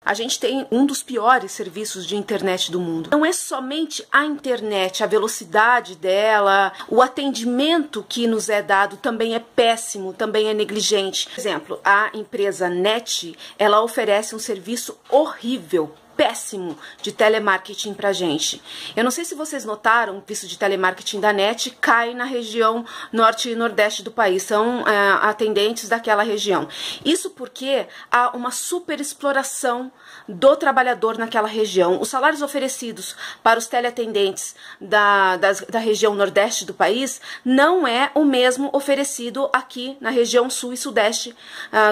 A gente tem um dos piores serviços de internet do mundo. Não é somente a internet, a velocidade dela, o atendimento que nos é dado também é péssimo, também é negligente. Por exemplo, a empresa NET, ela oferece um serviço horrível, péssimo de telemarketing pra gente. Eu não sei se vocês notaram, o serviço de telemarketing da NET cai na região norte e nordeste do país, são atendentes daquela região. Isso porque há uma superexploração do trabalhador naquela região. Os salários oferecidos para os teleatendentes da região nordeste do país não é o mesmo oferecido aqui na região sul e sudeste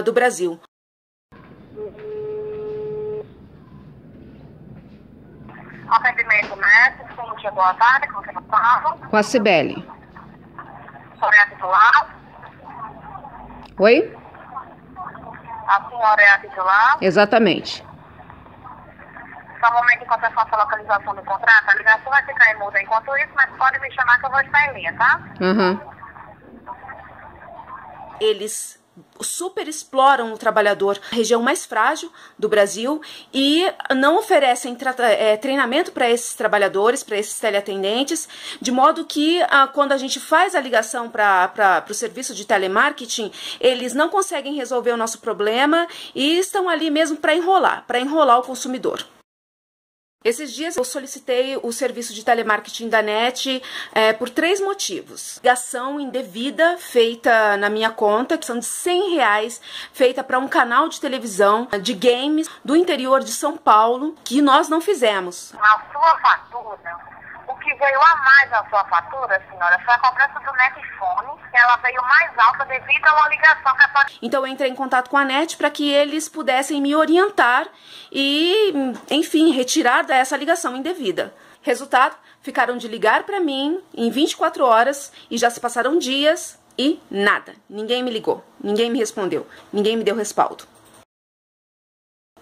do Brasil. Atendimento médico, Cíntia, boa tarde, com quem eu falo? Com a Cibele. Senhora é a titular? Oi? A senhora é a titular? Exatamente. Só um momento enquanto eu faço a localização do contrato, a ligação vai ficar em muda enquanto isso, mas pode me chamar que eu vou estar em linha, tá? Eles super exploram o trabalhador, a região mais frágil do Brasil, e não oferecem treinamento para esses trabalhadores, para esses teleatendentes, de modo que quando a gente faz a ligação para o serviço de telemarketing, eles não conseguem resolver o nosso problema e estão ali mesmo para enrolar o consumidor. Esses dias eu solicitei o serviço de telemarketing da NET por 3 motivos. Ligação indevida feita na minha conta, que são de R$100, feita para um canal de televisão de games do interior de São Paulo, que nós não fizemos. A sua fatura, o que veio a mais na sua fatura, senhora, foi a cobrança do Netfone, que ela veio mais alta devido a uma ligação que a... Então eu entrei em contato com a NET para que eles pudessem me orientar e, enfim, retirar dessa ligação indevida. Resultado, ficaram de ligar para mim em 24 horas e já se passaram dias e nada. Ninguém me ligou, ninguém me respondeu, ninguém me deu respaldo.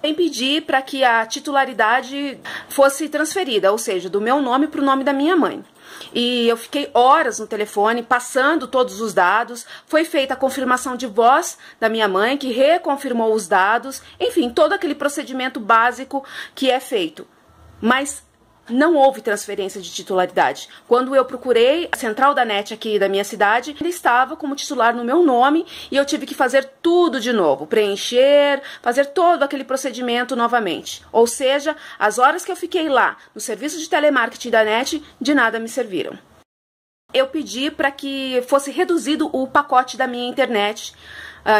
Eu pedi para que a titularidade fosse transferida, ou seja, do meu nome para o nome da minha mãe. E eu fiquei horas no telefone, passando todos os dados. Foi feita a confirmação de voz da minha mãe, que reconfirmou os dados. Enfim, todo aquele procedimento básico que é feito. Mas não houve transferência de titularidade. Quando eu procurei a central da NET aqui da minha cidade, ele estava como titular no meu nome e eu tive que fazer tudo de novo, preencher, fazer todo aquele procedimento novamente. Ou seja, as horas que eu fiquei lá no serviço de telemarketing da NET, de nada me serviram. Eu pedi para que fosse reduzido o pacote da minha internet.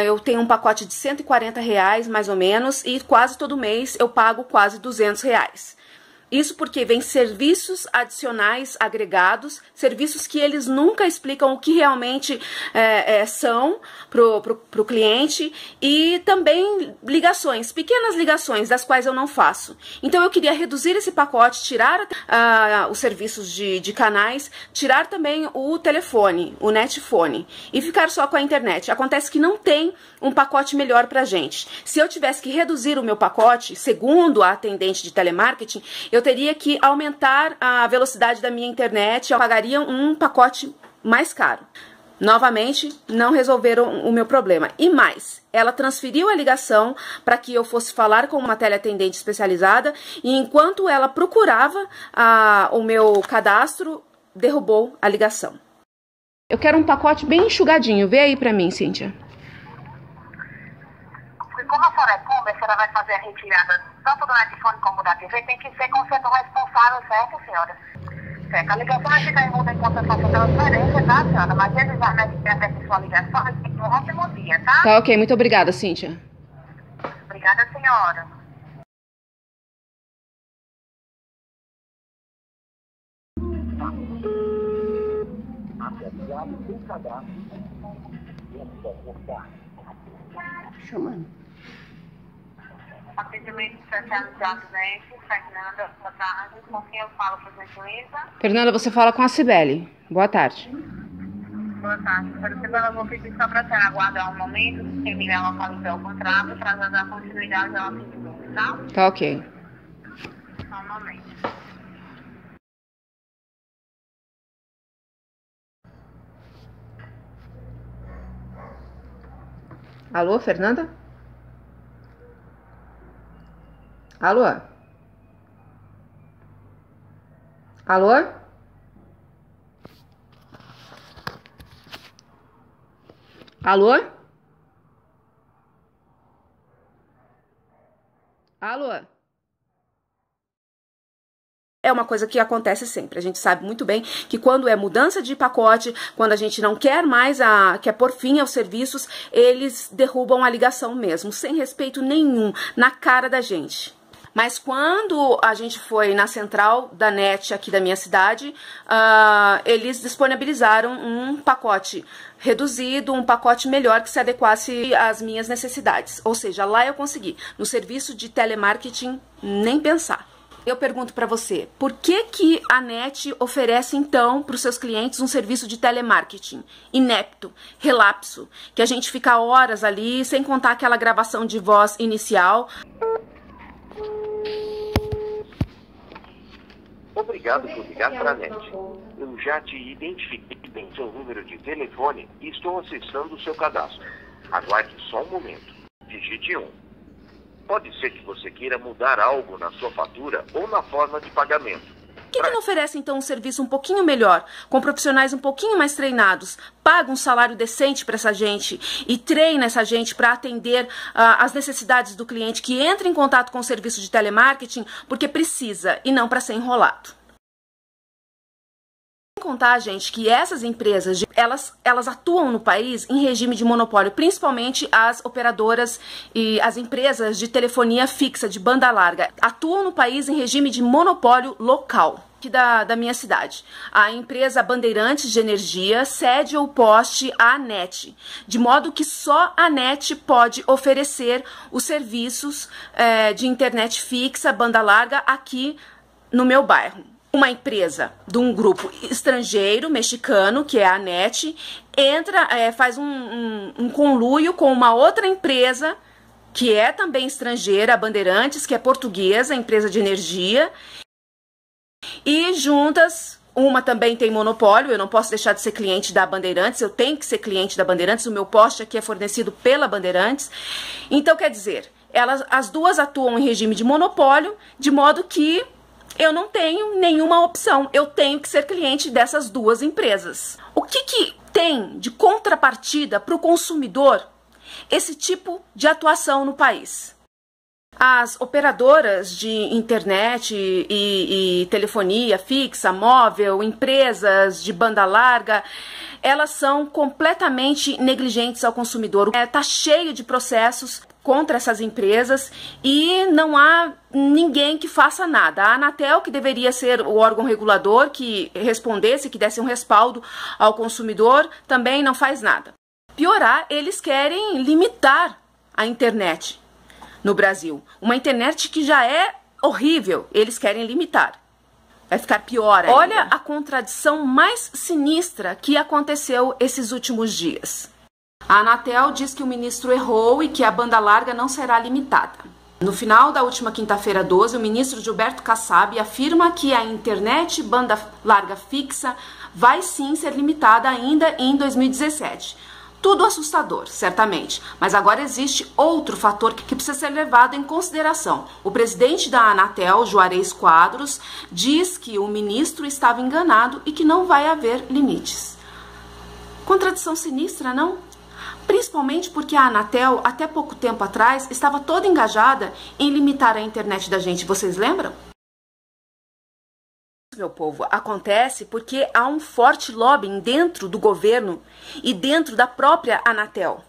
Eu tenho um pacote de R$140 mais ou menos e quase todo mês eu pago quase R$200. Isso porque vem serviços adicionais agregados, serviços que eles nunca explicam o que realmente são pro cliente, e também ligações, pequenas ligações, das quais eu não faço. Então eu queria reduzir esse pacote, tirar os serviços de canais, tirar também o telefone, o netfone, e ficar só com a internet. Acontece que não tem um pacote melhor pra gente. Se eu tivesse que reduzir o meu pacote, segundo a atendente de telemarketing, eu teria que aumentar a velocidade da minha internet, eu pagaria um pacote mais caro. Novamente, não resolveram o meu problema. E mais, ela transferiu a ligação para que eu fosse falar com uma teleatendente especializada, e enquanto ela procurava o meu cadastro, derrubou a ligação. Eu quero um pacote bem enxugadinho. Vê aí para mim, Cíntia. Como a senhora é Kombi, a senhora vai fazer a retirada tanto do netfone como da TV, tem que ser com o setor responsável, certo, senhora? Certo, a ligação vai ficar em muda enquanto eu faço a transferência, tá, senhora? Mas eles já até sua ligação, e tenham um ótimo dia, tá? Tá, ok. Muito obrigada, Cíntia. Obrigada, senhora. Chamando. Atendimento especializado médico, Fernanda, boa tarde. Com quem eu falo, por gentileza? Fernanda, você fala com a Cibele. Boa tarde. Boa tarde. Para Cibele, eu vou pedir só para a senhora aguardar um momento, terminar a localizar o contrato, para dar continuidade ao atendimento, tá? Tá ok. Só um momento. Alô, Fernanda? Alô? Alô? Alô? Alô? É uma coisa que acontece sempre. A gente sabe muito bem que quando é mudança de pacote, quando a gente não quer mais, quer pôr fim aos serviços, eles derrubam a ligação mesmo, sem respeito nenhum, na cara da gente. Mas quando a gente foi na central da NET aqui da minha cidade, eles disponibilizaram um pacote reduzido, um pacote melhor que se adequasse às minhas necessidades. Ou seja, lá eu consegui. No serviço de telemarketing, nem pensar. Eu pergunto para você, por que a NET oferece então para os seus clientes um serviço de telemarketing inepto, relapso, que a gente fica horas ali, sem contar aquela gravação de voz inicial? Obrigado por ligar para a NET. Eu já te identifiquei bem seu número de telefone e estou acessando o seu cadastro. Aguarde só um momento. Digite 1. Pode ser que você queira mudar algo na sua fatura ou na forma de pagamento. Por que não oferece então um serviço um pouquinho melhor, com profissionais um pouquinho mais treinados? Paga um salário decente para essa gente e treina essa gente para atender as necessidades do cliente que entra em contato com o serviço de telemarketing porque precisa e não para ser enrolado. Contar, gente, que essas empresas, elas atuam no país em regime de monopólio, principalmente as operadoras e as empresas de telefonia fixa, de banda larga, atuam no país em regime de monopólio local. Aqui da minha cidade, a empresa Bandeirantes de Energia cede o poste à NET, de modo que só a NET pode oferecer os serviços de internet fixa, banda larga, aqui no meu bairro. Uma empresa de um grupo estrangeiro, mexicano, que é a NET, entra, faz um conluio com uma outra empresa, que é também estrangeira, a Bandeirantes, que é portuguesa, empresa de energia, e juntas, uma também tem monopólio, eu não posso deixar de ser cliente da Bandeirantes, eu tenho que ser cliente da Bandeirantes, o meu poste aqui é fornecido pela Bandeirantes. Então, quer dizer, as duas atuam em regime de monopólio, de modo que eu não tenho nenhuma opção, eu tenho que ser cliente dessas duas empresas. O que tem de contrapartida para o consumidor esse tipo de atuação no país? As operadoras de internet e telefonia fixa, móvel, empresas de banda larga, elas são completamente negligentes ao consumidor. Tá cheio de processos contra essas empresas e não há ninguém que faça nada. A Anatel, que deveria ser o órgão regulador que respondesse, que desse um respaldo ao consumidor, também não faz nada. Piorar, eles querem limitar a internet no Brasil. Uma internet que já é horrível, eles querem limitar. Vai ficar pior ainda. Olha a contradição mais sinistra que aconteceu esses últimos dias. A Anatel diz que o ministro errou e que a banda larga não será limitada. No final da última quinta-feira 12, o ministro Gilberto Kassab afirma que a internet banda larga fixa vai sim ser limitada ainda em 2017. Tudo assustador, certamente, mas agora existe outro fator que precisa ser levado em consideração. O presidente da Anatel, Juarez Quadros, diz que o ministro estava enganado e que não vai haver limites. Contradição sinistra, não? Principalmente porque a Anatel, até pouco tempo atrás, estava toda engajada em limitar a internet da gente. Vocês lembram? Meu povo, acontece porque há um forte lobbying dentro do governo e dentro da própria Anatel.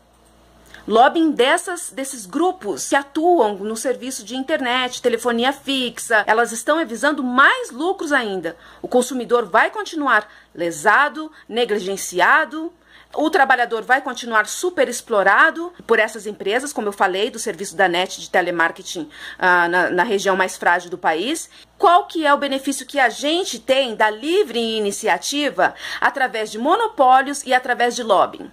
Lobbying desses grupos que atuam no serviço de internet, telefonia fixa, elas estão visando mais lucros ainda. O consumidor vai continuar lesado, negligenciado, o trabalhador vai continuar super explorado por essas empresas, como eu falei, do serviço da NET de telemarketing na região mais frágil do país. Qual que é o benefício que a gente tem da livre iniciativa através de monopólios e através de lobbying?